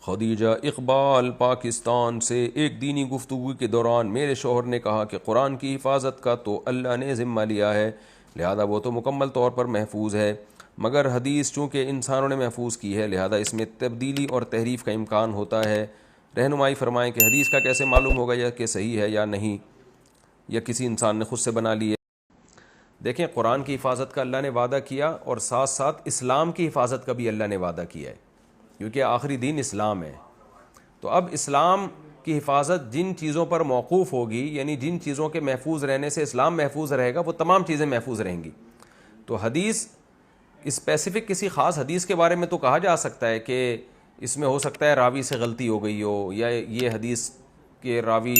خدیجہ اقبال پاکستان سے، ایک دینی گفتگو کے دوران میرے شوہر نے کہا کہ قرآن کی حفاظت کا تو اللہ نے ذمہ لیا ہے، لہذا وہ تو مکمل طور پر محفوظ ہے، مگر حدیث چونکہ انسانوں نے محفوظ کی ہے لہذا اس میں تبدیلی اور تحریف کا امکان ہوتا ہے، رہنمائی فرمائیں کہ حدیث کا کیسے معلوم ہوگا یا کہ صحیح ہے یا نہیں، یا کسی انسان نے خود سے بنا لی ہے۔ دیکھیں، قرآن کی حفاظت کا اللہ نے وعدہ کیا اور ساتھ ساتھ اسلام کی حفاظت کا بھی اللہ نے وعدہ کیا ہے، کیونکہ آخری دین اسلام ہے۔ تو اب اسلام کی حفاظت جن چیزوں پر موقوف ہوگی، یعنی جن چیزوں کے محفوظ رہنے سے اسلام محفوظ رہے گا، وہ تمام چیزیں محفوظ رہیں گی۔ تو حدیث اسپیسیفک کسی خاص حدیث کے بارے میں تو کہا جا سکتا ہے کہ اس میں ہو سکتا ہے راوی سے غلطی ہو گئی ہو، یا یہ حدیث کے راوی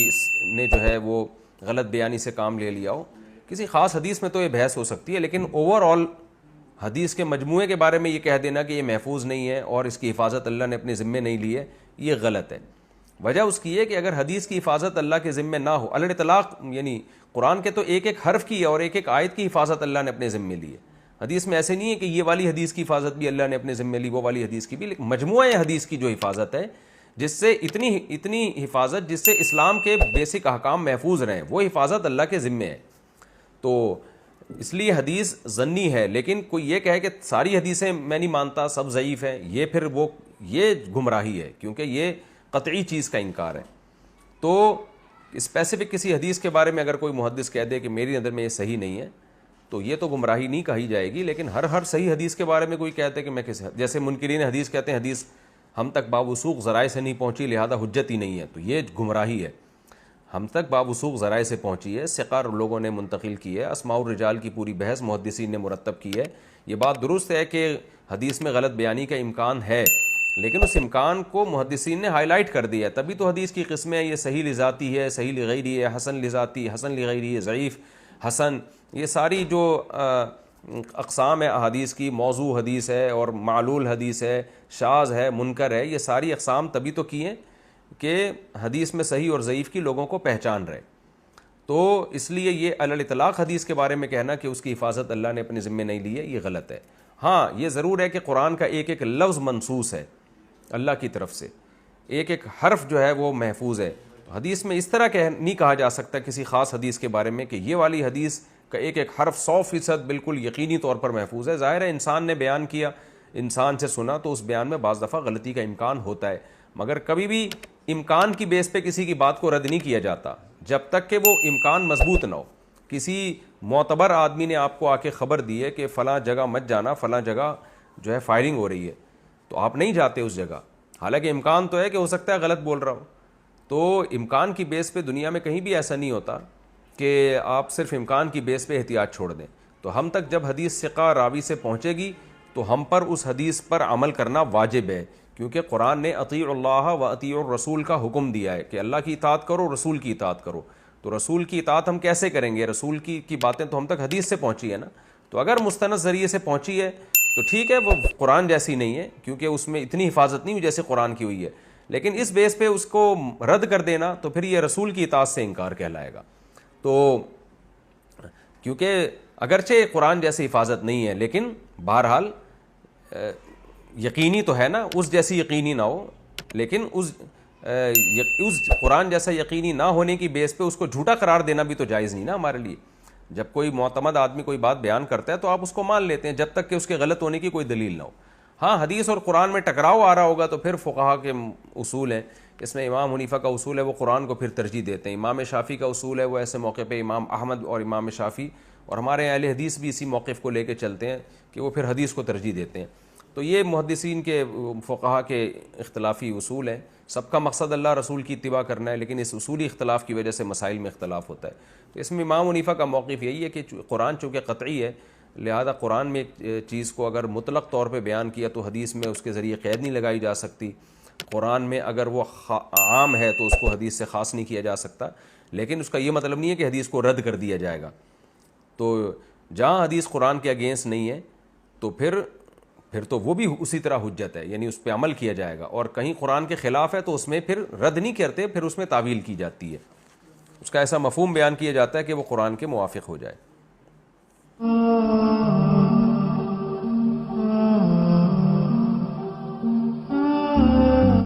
نے جو ہے وہ غلط بیانی سے کام لے لیا ہو، کسی خاص حدیث میں تو یہ بحث ہو سکتی ہے، لیکن اوور آل حدیث کے مجموعے کے بارے میں یہ کہہ دینا کہ یہ محفوظ نہیں ہے اور اس کی حفاظت اللہ نے اپنے ذمے نہیں لی ہے، یہ غلط ہے۔ وجہ اس کی ہے کہ اگر حدیث کی حفاظت اللہ کے ذمے نہ ہو، علی اطلاق یعنی قرآن کے تو ایک ایک حرف کی اور ایک ایک آیت کی حفاظت اللہ نے اپنے ذمے لی ہے، حدیث میں ایسے نہیں ہے کہ یہ والی حدیث کی حفاظت بھی اللہ نے اپنے ذمے لی، وہ والی حدیث کی بھی، لیکن مجموعہ حدیث کی جو حفاظت ہے، جس سے اتنی حفاظت جس سے اسلام کے بیسک احکام محفوظ رہیں، وہ حفاظت اللہ کے ذمے ہے۔ تو اس لیے حدیث ظنی ہے، لیکن کوئی یہ کہے کہ ساری حدیثیں میں نہیں مانتا، سب ضعیف ہیں، یہ گمراہی ہے، کیونکہ یہ قطعی چیز کا انکار ہے۔ تو اسپیسیفک کسی حدیث کے بارے میں اگر کوئی محدث کہہ دے کہ میری نظر میں یہ صحیح نہیں ہے، تو یہ تو گمراہی نہیں کہی جائے گی، لیکن ہر صحیح حدیث کے بارے میں کوئی کہتے کہ میں جیسے منکرین حدیث کہتے ہیں حدیث ہم تک باوثوق ذرائع سے نہیں پہنچی لہذا حجت ہی نہیں ہے، تو یہ گمراہی ہے۔ ہم تک باوثوق ذرائع سے پہنچی ہے، ثقہ لوگوں نے منتقل کی ہے، اسماء الرجال کی پوری بحث محدثین نے مرتب کی ہے۔ یہ بات درست ہے کہ حدیث میں غلط بیانی کا امکان ہے، لیکن اس امکان کو محدثین نے ہائی لائٹ کر دیا ہے، تبھی تو حدیث کی قسمیں یہ صحیح لذاتی ہے، صحیح لغیری ہے، حسن لذاتی، حسن لغیری ہے، ضعیف، حسن، یہ ساری جو اقسام ہے احادیث کی، موضوع حدیث ہے اور معلول حدیث ہے، شاذ ہے، منکر ہے، یہ ساری اقسام تبھی تو کی ہیں کہ حدیث میں صحیح اور ضعیف کی لوگوں کو پہچان رہے۔ تو اس لیے یہ علی الاطلاق حدیث کے بارے میں کہنا کہ اس کی حفاظت اللہ نے اپنے ذمے نہیں لی ہے، یہ غلط ہے۔ ہاں، یہ ضرور ہے کہ قرآن کا ایک ایک لفظ منصوص ہے اللہ کی طرف سے، ایک ایک حرف جو ہے وہ محفوظ ہے۔ حدیث میں اس طرح نہیں کہا جا سکتا کسی خاص حدیث کے بارے میں کہ یہ والی حدیث کا ایک ایک حرف 100% بالکل یقینی طور پر محفوظ ہے۔ ظاہر ہے انسان نے بیان کیا، انسان سے سنا، تو اس بیان میں بعض دفعہ غلطی کا امکان ہوتا ہے، مگر کبھی بھی امکان کی بیس پہ کسی کی بات کو رد نہیں کیا جاتا جب تک کہ وہ امکان مضبوط نہ ہو۔ کسی معتبر آدمی نے آپ کو آ کے خبر دی ہے کہ فلاں جگہ مت جانا، فلاں جگہ جو ہے فائرنگ ہو رہی ہے، تو آپ نہیں جاتے اس جگہ، حالانکہ امکان تو ہے کہ ہو سکتا ہے غلط بول رہا ہو۔ تو امکان کی بیس پہ دنیا میں کہیں بھی ایسا نہیں ہوتا کہ آپ صرف امکان کی بیس پہ احتیاط چھوڑ دیں۔ تو ہم تک جب حدیث ثقہ راوی سے پہنچے گی تو ہم پر اس حدیث پر عمل کرنا واجب ہے، کیونکہ قرآن نے اطیعوا اللہ و اطیعوا الرسول کا حکم دیا ہے کہ اللہ کی اطاعت کرو، رسول کی اطاعت کرو۔ تو رسول کی اطاعت ہم کیسے کریں گے؟ رسول کی باتیں تو ہم تک حدیث سے پہنچی ہے نا، تو اگر مستند ذریعے سے پہنچی ہے تو ٹھیک ہے، وہ قرآن جیسی نہیں ہے کیونکہ اس میں اتنی حفاظت نہیں ہوئی جیسے قرآن کی ہوئی ہے، لیکن اس بیس پہ اس کو رد کر دینا تو پھر یہ رسول کی اطاعت سے انکار کہلائے گا۔ تو کیونکہ اگرچہ قرآن جیسی حفاظت نہیں ہے، لیکن بہرحال یقینی تو ہے نا، اس جیسی یقینی نہ ہو، لیکن اس قرآن جیسا یقینی نہ ہونے کی بیس پہ اس کو جھوٹا قرار دینا بھی تو جائز نہیں نا ہمارے لیے۔ جب کوئی معتمد آدمی کوئی بات بیان کرتا ہے تو آپ اس کو مان لیتے ہیں جب تک کہ اس کے غلط ہونے کی کوئی دلیل نہ ہو۔ ہاں، حدیث اور قرآن میں ٹکراؤ آ رہا ہوگا تو پھر فقہا کے اصول ہیں، اس میں امام حنیفہ کا اصول ہے وہ قرآن کو پھر ترجیح دیتے ہیں، امام شافعی کا اصول ہے وہ ایسے موقع پہ امام احمد اور امام شافعی اور ہمارے اہل حدیث بھی اسی موقف کو لے کے چلتے ہیں کہ وہ پھر حدیث کو ترجیح دیتے ہیں۔ تو یہ محدثین کے فقہا کے اختلافی اصول ہیں، سب کا مقصد اللہ رسول کی اتباع کرنا ہے، لیکن اس اصولی اختلاف کی وجہ سے مسائل میں اختلاف ہوتا ہے۔ تو اس میں امام حنیفہ کا موقف یہی ہے کہ قرآن چونکہ قطعی ہے، لہذا قرآن میں ایک چیز کو اگر مطلق طور پہ بیان کیا تو حدیث میں اس کے ذریعے قید نہیں لگائی جا سکتی، قرآن میں اگر وہ عام ہے تو اس کو حدیث سے خاص نہیں کیا جا سکتا، لیکن اس کا یہ مطلب نہیں ہے کہ حدیث کو رد کر دیا جائے گا۔ تو جہاں حدیث قرآن کے اگینسٹ نہیں ہے تو پھر تو وہ بھی اسی طرح حجت ہے، یعنی اس پہ عمل کیا جائے گا، اور کہیں قرآن کے خلاف ہے تو اس میں پھر رد نہیں کرتے، پھر اس میں تعویل کی جاتی ہے، اس کا ایسا مفہوم بیان کیا جاتا ہے کہ وہ قرآن کے موافق ہو جائے۔